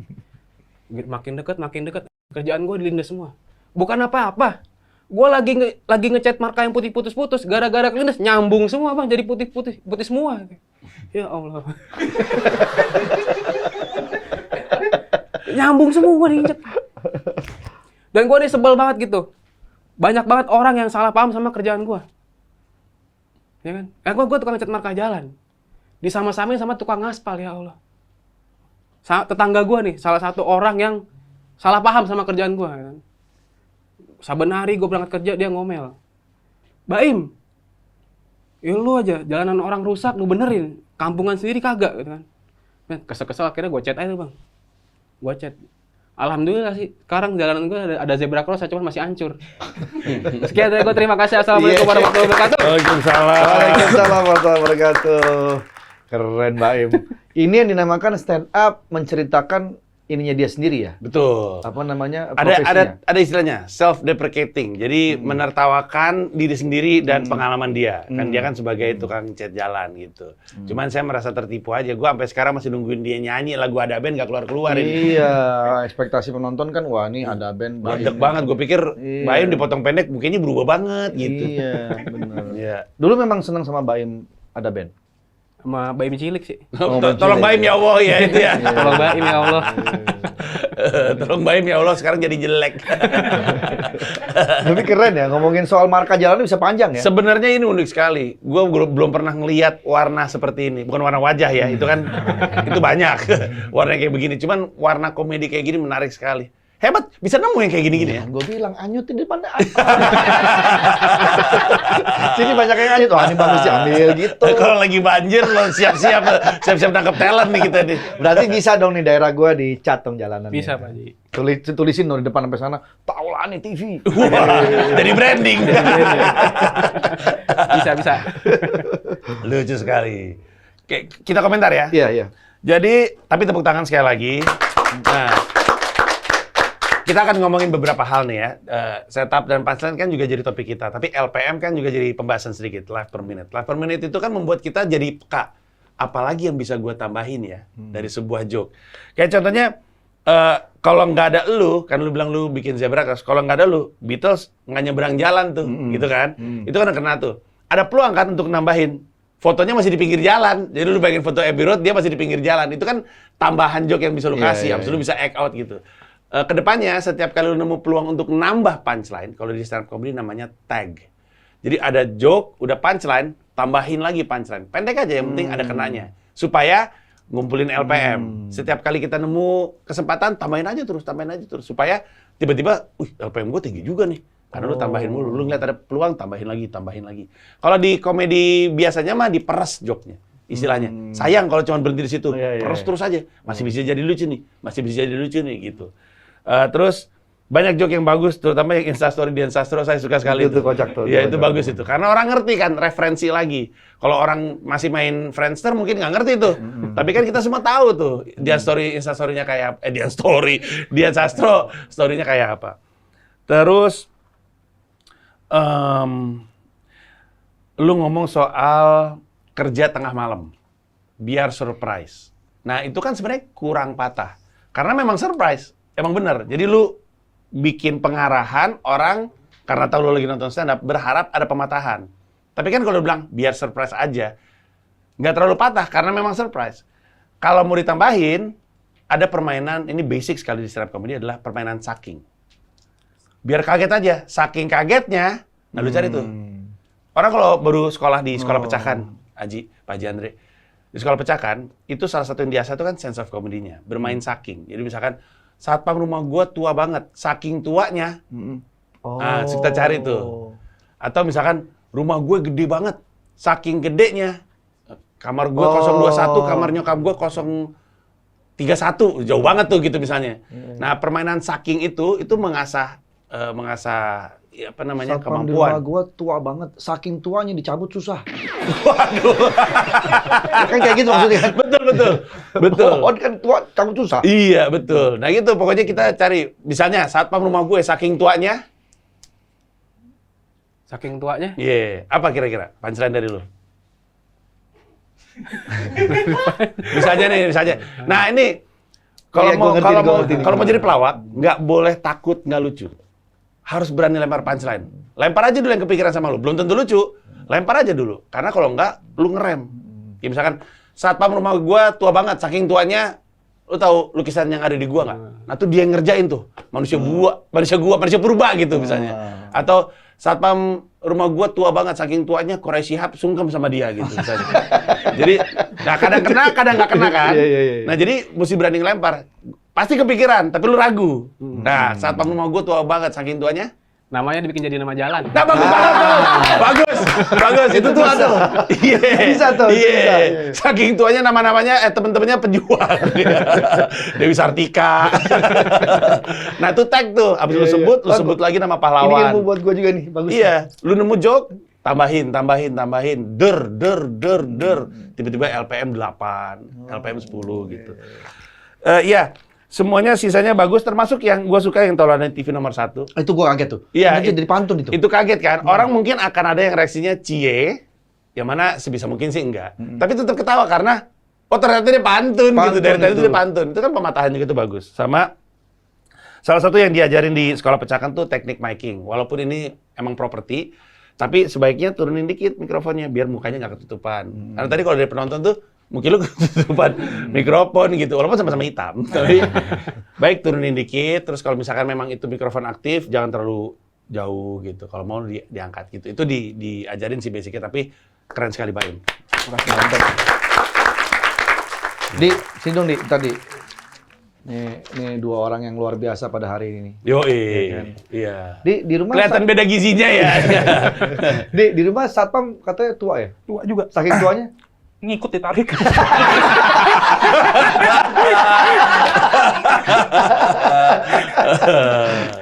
Makin deket. Kerjaan gue dilindas semua. Bukan apa-apa. Gue lagi ngecat marka yang putih putus-putus. Gara-gara kelindas nyambung semua bang. Jadi putih semua. Ya Allah. Nyambung semua diinjek. Dan gue nih sebel banget gitu. Banyak banget orang yang salah paham sama kerjaan gue. Ya kan? Gue tukang ngecat marka jalan. Disama-samain sama tukang aspal, ya Allah. Tetangga gue nih, salah satu orang yang salah paham sama kerjaan gue. Kan? Saben hari gue berangkat kerja, dia ngomel. Baim, ya lu aja, jalanan orang rusak, lu benerin. Kampungan sendiri kagak, gitu kan. Kesel-kesel akhirnya gue chat aja bang. Gue chat. Alhamdulillah sih, sekarang jalanan gue ada zebra cross, cuma masih hancur. Sekian dari gue, terima kasih. Assalamualaikum warahmatullahi wabarakatuh. Waalaikumsalam warahmatullahi wabarakatuh. Keren Baim. Ini yang dinamakan stand up menceritakan ininya dia sendiri ya? Betul. Apa namanya? Profesinya? Ada istilahnya self deprecating. Jadi menertawakan diri sendiri dan pengalaman dia. Kan dia kan sebagai tukang cat jalan gitu. Cuman saya merasa tertipu aja. Gua sampai sekarang masih nungguin dia nyanyi lagu Ada Band gak keluar-keluar ini. Iya, ekspektasi penonton kan wah nih Ada Band Baim. Gede banget. Gue pikir Baim dipotong pendek mukanya berubah banget gitu. Iya, benar. Iya. Dulu memang senang sama Baim Ada Band. Sama Baim cilik sih. Tolong Baim ya Allah ya itu ya. Tolong Baim ya Allah. Tolong Baim ya Allah sekarang jadi jelek. Tapi keren ya, ngomongin soal marka jalan bisa panjang ya. Sebenarnya ini unik sekali. Gue belum pernah ngelihat warna seperti ini. Bukan warna wajah ya, itu kan itu banyak warna kayak begini. Cuman warna komedi kayak gini menarik sekali. Hebat, bisa nemu yang kayak gini-gini ya. Gue bilang anyut di depan apa? Sini banyak yang anyut. Wah, ini bagus diambil gitu. Kalau lagi banjir lo siap-siap nangkep talent nih kita nih. Berarti bisa dong nih daerah gue dicat dong jalanan. Bisa Pak Ji. Tulisin dong di depan sampai sana. Taulani TV. Wah, jadi branding. Bisa. Lucu sekali. Oke, kita komentar ya. Iya. Jadi, tapi tepuk tangan sekali lagi. Nah, kita akan ngomongin beberapa hal nih ya. Setup dan punchline kan juga jadi topik kita. Tapi LPM kan juga jadi pembahasan sedikit. Live per minute. Live per minute itu kan membuat kita jadi peka. Apalagi yang bisa gue tambahin ya dari sebuah joke. Kayak contohnya, kalau nggak ada lu, kan lu bilang lu bikin zebra cross. Kalau nggak ada lu, Beatles nggak nyebrang jalan tuh, gitu kan? Itu kan kena tuh. Ada peluang kan untuk nambahin. Fotonya masih di pinggir jalan. Jadi lu bayangin foto Abbey Road, dia masih di pinggir jalan. Itu kan tambahan joke yang bisa lu kasih. Habis itu lu bisa act out gitu. Kedepannya, setiap kali lu nemu peluang untuk nambah punchline, kalau di stand up comedy namanya tag. Jadi ada joke, udah punchline, tambahin lagi punchline. Pendek aja, yang penting ada kenanya. Supaya ngumpulin LPM. Setiap kali kita nemu kesempatan, tambahin aja terus. Supaya tiba-tiba, LPM gue tinggi juga nih. Karena lu tambahin mulu. Lu ngeliat ada peluang, tambahin lagi. Kalau di komedi biasanya mah diperes joke-nya. Istilahnya. Sayang kalau cuma berhenti di situ. Peres terus aja. Masih bisa jadi lucu nih. Gitu. Terus banyak joke yang bagus, terutama yang Instastory di Instastory saya suka sekali Itu kocak tuh. Iya, itu bagus itu. Karena orang ngerti kan referensi lagi. Kalau orang masih main Friendster mungkin nggak ngerti tuh. Tapi kan kita semua tahu tuh dia Instastory-nya kayak dia Sastro story-nya kayak apa. Terus lu ngomong soal kerja tengah malam biar surprise. Nah, itu kan sebenarnya kurang patah. Karena memang surprise. Emang bener. Jadi lu bikin pengarahan orang karena tahu lu lagi nonton stand up berharap ada pematahan. Tapi kan kalau lu bilang biar surprise aja, nggak terlalu patah karena memang surprise. Kalau mau ditambahin, ada permainan, ini basic sekali di stand up comedy adalah permainan saking. Biar kaget aja. Saking kagetnya, nah lu cari tuh. Orang kalau baru sekolah di sekolah pecahan, Pak Haji Andre, di sekolah pecahan, itu salah satu yang biasa itu kan sense of comedy-nya, bermain saking. Jadi misalkan, satpam rumah gua tua banget, saking tuanya, nah kita cari tuh. Atau misalkan, rumah gue gede banget, saking gedenya, kamar gua 021, kamar nyokap gua 031, jauh banget tuh gitu misalnya. Nah permainan saking itu mengasah kemampuan. Di rumah gue tua banget, saking tuanya dicabut susah. Waduh. Kan kayak gitu maksudnya kan? Betul. Oh, kan tua, cabut susah. Iya, betul. Nah gitu, pokoknya kita cari. Misalnya, satpam rumah gue saking tuanya. Saking tuanya? Iya. Apa kira-kira? Punchline dari lu. Bisa aja. Nah ini, kalau mau jadi pelawak, nggak boleh takut nggak lucu. Harus berani lempar punchline. Lempar aja dulu yang kepikiran sama lu. Belum tentu lucu. Lempar aja dulu. Karena kalau enggak, lu ngerem. Ya misalkan, satpam rumah gua tua banget. Saking tuanya, lu tahu lukisan yang ada di gua nggak? Nah tuh dia yang ngerjain tuh. Manusia purba gitu misalnya. Atau satpam rumah gua tua banget. Saking tuanya, Quraish Shihab sungkem sama dia gitu misalnya. Jadi, nah kadang kena, kadang nggak kena kan? Nah jadi, mesti berani ngelempar. Pasti kepikiran, tapi lu ragu. Nah, satpam rumah gue tua banget, saking tuanya. Namanya dibikin jadi nama jalan. Nah, bagus banget tuh. Bagus. Itu tuh ada. Iya. Bisa tuh. Iya. Saking tuanya temen-temennya pejuang. Dewi Sartika. Nah, itu tag tuh. Abis lu sebut lagi nama pahlawan. Ini ilmu buat gue juga nih, bagus. Iya. Lu nemu joke, tambahin. Der. Tiba-tiba LPM 8, LPM 10 gitu. Iya. Semuanya sisanya bagus, termasuk yang gue suka yang Taulani TV nomor 1. Itu gue kaget tuh. Iya. Jadi pantun itu. Itu kaget kan. Orang mungkin akan ada yang reaksinya cie, yang mana sebisa mungkin sih enggak. Tapi tetap ketawa karena, ternyata dia pantun gitu. Dari tadi itu dia pantun. Itu kan pematahan juga itu bagus. Sama, salah satu yang diajarin di sekolah pecakan tuh teknik miking. Walaupun ini emang properti, tapi sebaiknya turunin dikit mikrofonnya, biar mukanya nggak ketutupan. Karena tadi kalau dari penonton tuh, mungkin lu ketutupan mikrofon gitu, walaupun sama-sama hitam. Tapi baik turunin dikit, terus kalau misalkan memang itu mikrofon aktif, jangan terlalu jauh gitu. Kalau mau diangkat gitu. Itu diajarin sih basicnya, tapi keren sekali Baim. Makasih, mantap. Di, sini dong tadi. Nih dua orang yang luar biasa pada hari ini. Iya. Di rumah Kelihatan beda gizinya ya. di rumah satpam katanya tua ya? Tua juga. Saking tuanya? Ngikut ditarik.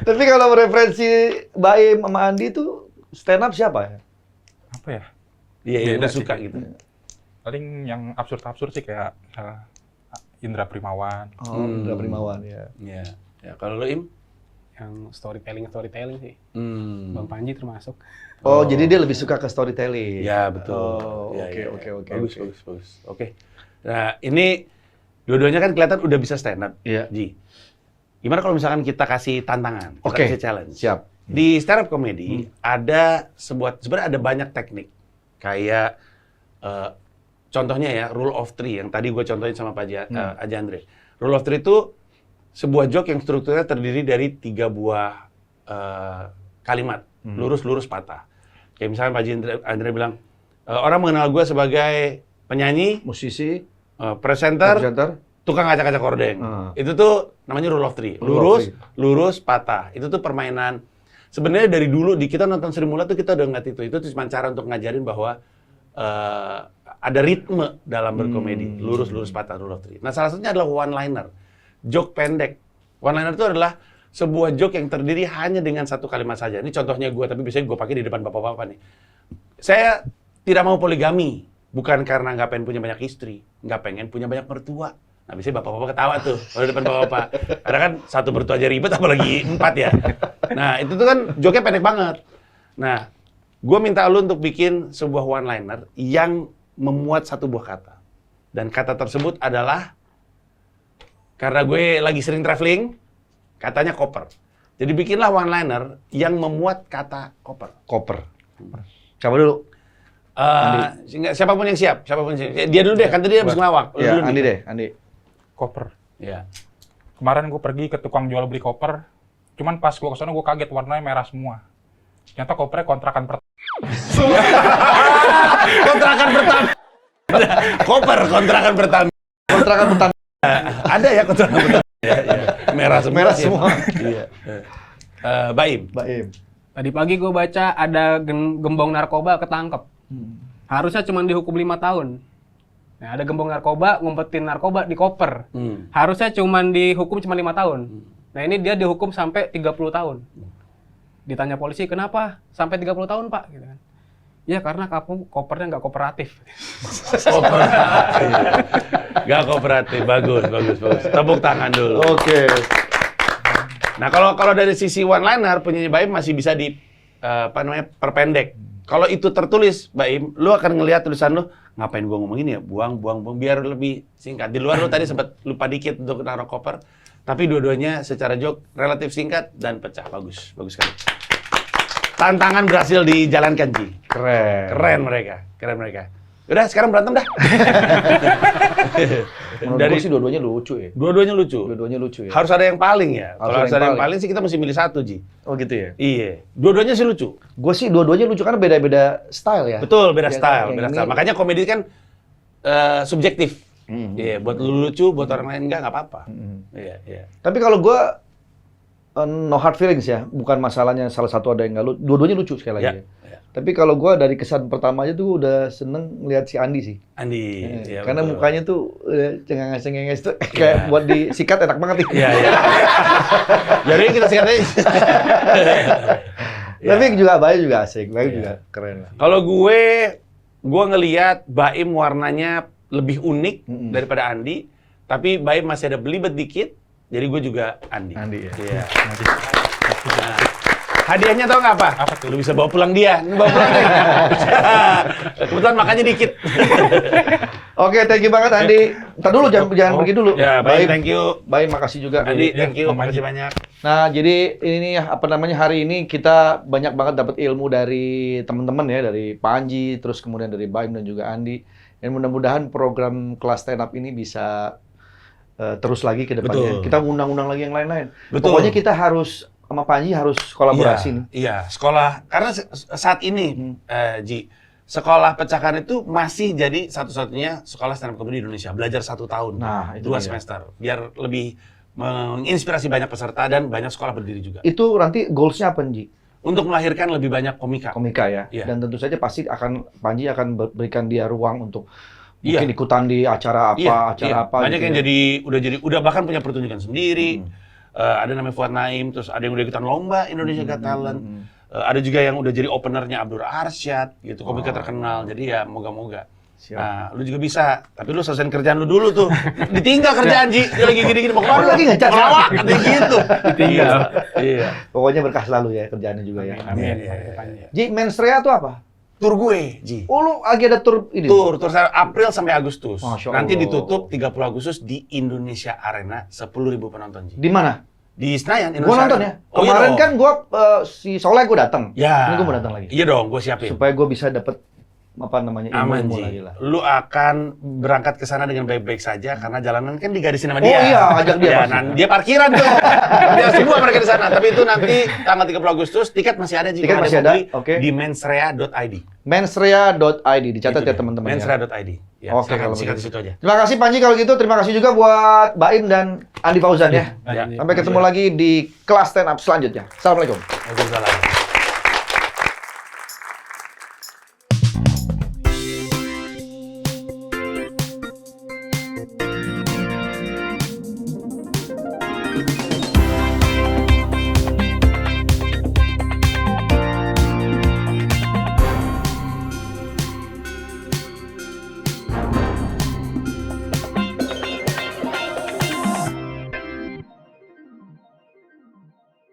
Tapi kalau referensi Baim sama Andi itu stand up siapa ya? Apa ya? Iya, yang Beda lu suka sih. gitu. Paling yang absurd-absurd sih kayak Indra Primawan. Oh, Indra Primawan ya. Iya. Ya, kalau lu Im? Yang storytelling sih. Hmm. Bang Panji termasuk. Oh, jadi dia lebih suka ke storytelling. Ya, betul. Oh, Ya, oke, ya, oke, ya. oke, Bagus, oke. bagus, bagus. Oke. Nah, ini dua-duanya kan kelihatan udah bisa stand up. Iya. Ji. Gimana kalau misalkan kita kasih tantangan, kita Oke. kasih challenge? Siap. Di stand up comedy ada sebenarnya ada banyak teknik. Kayak contohnya ya, rule of three yang tadi gue contohin sama Pak Aja Andre. Rule of three itu sebuah joke yang strukturnya terdiri dari 3 buah kalimat, lurus-lurus patah. Kayak misalnya Pak Andre bilang, orang mengenal gue sebagai penyanyi, Musisi, presenter, tukang ngacak-ngacak kordeng. Itu tuh namanya rule of three. Rule of Lurus, three. lurus, patah. Itu tuh permainan. Sebenarnya dari dulu kita nonton Sri Mulat tuh kita udah ngeliat itu. Itu cuma cara untuk ngajarin bahwa ada ritme dalam berkomedi. Lurus, lurus, patah, rule of three. Nah, salah satunya adalah one liner. Joke pendek. One liner itu adalah sebuah joke yang terdiri hanya dengan satu kalimat saja. Ini contohnya gue, tapi biasanya gue pakai di depan bapak-bapak nih. Saya tidak mau poligami. Bukan karena nggak pengen punya banyak istri. Nggak pengen punya banyak mertua. Nah, biasanya bapak-bapak ketawa tuh kalau di depan bapak-bapak. Karena kan satu mertua aja ribet, apalagi 4 ya. Nah, itu tuh kan joke-nya pendek banget. Nah, gue minta lu untuk bikin sebuah one-liner yang memuat satu buah kata. Dan kata tersebut adalah, karena gue lagi sering traveling, katanya koper. Jadi bikinlah one-liner yang memuat kata koper. koper. Siapa dulu? Siapapun yang siap, siapapun yang siap. Dia dulu deh, kan tadi dia habis ngelawak. Lu Ya, dulu Andi nih. deh, Andi. Koper. Ya. Kemarin gue pergi ke tukang jual beli koper. Cuman pas gue kesana gue kaget warnanya merah semua. Ternyata kopernya kontrakan pertama. Kontrakan pertama. Kontrakan pertama. Kontrakan pertama. Ada ya kontrakan pertama. Ya, ya. Merah semua. Merah sih. semua. Iya. Baim. Baim. Tadi pagi gue baca ada gembong narkoba ketangkep. Harusnya cuma dihukum 5 tahun. Nah, ada gembong narkoba ngumpetin narkoba di koper. Harusnya cuma dihukum cuma 5 tahun. Nah, ini dia dihukum sampai 30 tahun. Ditanya polisi, kenapa sampai 30 tahun, Pak? Gitu kan. Ya, karena kamu kopernya nggak kooperatif. Nggak kooperatif. Bagus, bagus, bagus. Tepuk tangan dulu. Oke. Nah, kalau dari sisi one liner, penyanyi Baim masih bisa di perpendek. Kalau itu tertulis, Baim, lu akan ngelihat tulisan lu, ngapain gua ngomong ini ya? Buang, biar lebih singkat. Di luar lu tadi sempat lupa dikit untuk naruh koper, tapi dua-duanya secara joke relatif singkat dan pecah. Bagus, bagus sekali. Tantangan berhasil dijalankan, Ji. Keren mereka. Udah, sekarang berantem dah. Menurut gue sih dua-duanya lucu ya. Dua-duanya lucu. Dua-duanya lucu ya. Harus ada yang paling ya. Harus Kalau ada harus yang ada yang paling. paling sih kita mesti milih satu, Ji. Oh gitu ya. Iya. Dua-duanya sih lucu. Gue sih dua-duanya lucu karena beda-beda style ya. Betul, beda Ya, style, yang beda ini- style. Makanya komedi kan subjektif. Iya, buat lu lucu, buat orang lain nggak apa-apa. Iya, iya. Tapi kalau gue no hard feelings ya, bukan masalahnya salah satu ada yang nggak lucu. Dua-duanya lucu sekali lagi. Ya, Ya. ya. Tapi kalau gue dari kesan pertama aja tuh udah seneng lihat si Andi sih. Andi. Iya, Karena betul. mukanya tuh cengenges-cengenges tuh kayak buat disikat enak banget nih. Iya, iya. Jadi kita sikat aja. Tapi juga Bayu juga asik, Bayu Iya. juga keren lah. Kalau gue ngelihat Baim warnanya lebih unik daripada Andi, tapi Baim masih ada belibet dikit, jadi gue juga Andi. Andi, ya. Iya. Nah, hadiahnya tau nggak apa? Apa tuh? Lu bisa bawa pulang dia. Ini bawa pulang nih. Kebetulan makannya dikit. Oke, thank you banget Andi. Ntar dulu, jangan pergi dulu. Ya, Baim, thank you. Baim, makasih juga. Andi, Iya, thank you. Om Andi. Makasih banyak. Nah, jadi ini ya, apa namanya, hari ini kita banyak banget dapat ilmu dari teman-teman ya, dari Panji, terus kemudian dari Baim dan juga Andi. Dan mudah-mudahan program kelas stand up ini bisa terus lagi ke depannya. Betul. Kita undang-undang lagi yang lain-lain. Betul. Pokoknya kita harus sama Panji harus kolaborasi nih. Iya, sekolah. Karena saat ini, Ji, sekolah pecahan itu masih jadi satu-satunya sekolah stand up comedy di Indonesia. Belajar 1 tahun, Nah, itu 2 dia. semester. Biar lebih menginspirasi banyak peserta dan banyak sekolah berdiri juga. Itu nanti goals-nya apa, Ji? Untuk melahirkan lebih banyak komika. Komika ya. Iya. Dan tentu saja pasti Panji akan berikan dia ruang untuk Iya. mungkin ikutan di acara apa, Banyak gitu yang ya. udah bahkan punya pertunjukan sendiri. Ada namanya Fuad Naim, terus ada yang udah ikutan lomba Indonesia Got Talent. Ada juga yang udah jadi openernya Abdur Arsyad gitu, komika terkenal. Jadi ya moga-moga. Siap. Nah, lu juga bisa, tapi lu selesaiin kerjaan lu dulu tuh. Ditinggal kerjaan, Ji. Dia lagi gini-gini mau kemana? lagi ngecat. Ngelawak, katanya gitu. Ditinggal. Iya. Pokoknya berkah selalu ya kerjaannya juga ya. Amin. Iya. Ji, Mensrea itu apa? Tur gue, Ji. Oh, lu lagi ada tur ini? Tur April sampai Agustus. Masya Nanti Allah. ditutup 30 Agustus di Indonesia Arena, 10.000 penonton, Ji. Di mana? Di Senayan, Gua Indonesia nonton Arena. ya. Oh, iya Kemarin dong. kan gua si Soleh gua datang. Ya. Ini gua mau datang lagi. Iya dong, gue siapin. Supaya gua bisa dapet apa namanya Aman, ilmu Ji. lagi lah. Lu akan berangkat ke sana dengan baik-baik saja karena jalanan kan digarisin sama Oh dia. iya, ajak dia Ya, pasti. dia parkiran tuh. Dia semua mereka di sana. Tapi itu nanti tanggal 30 Agustus tiket masih ada, Ji. Tiket Kalau masih mau ada, beli oke. di mensrea.id. Mensrea.id dicatat Itu ya dia, teman-teman ya. Mensrea.id. Ya, Oke, silakan kalau sikat di begitu. situ aja. Terima kasih Panji kalau gitu. Terima kasih juga buat Baim dan Andi Fauzan ya. Ya. Sampai ketemu lagi di kelas stand up selanjutnya. Assalamualaikum. Waalaikumsalam.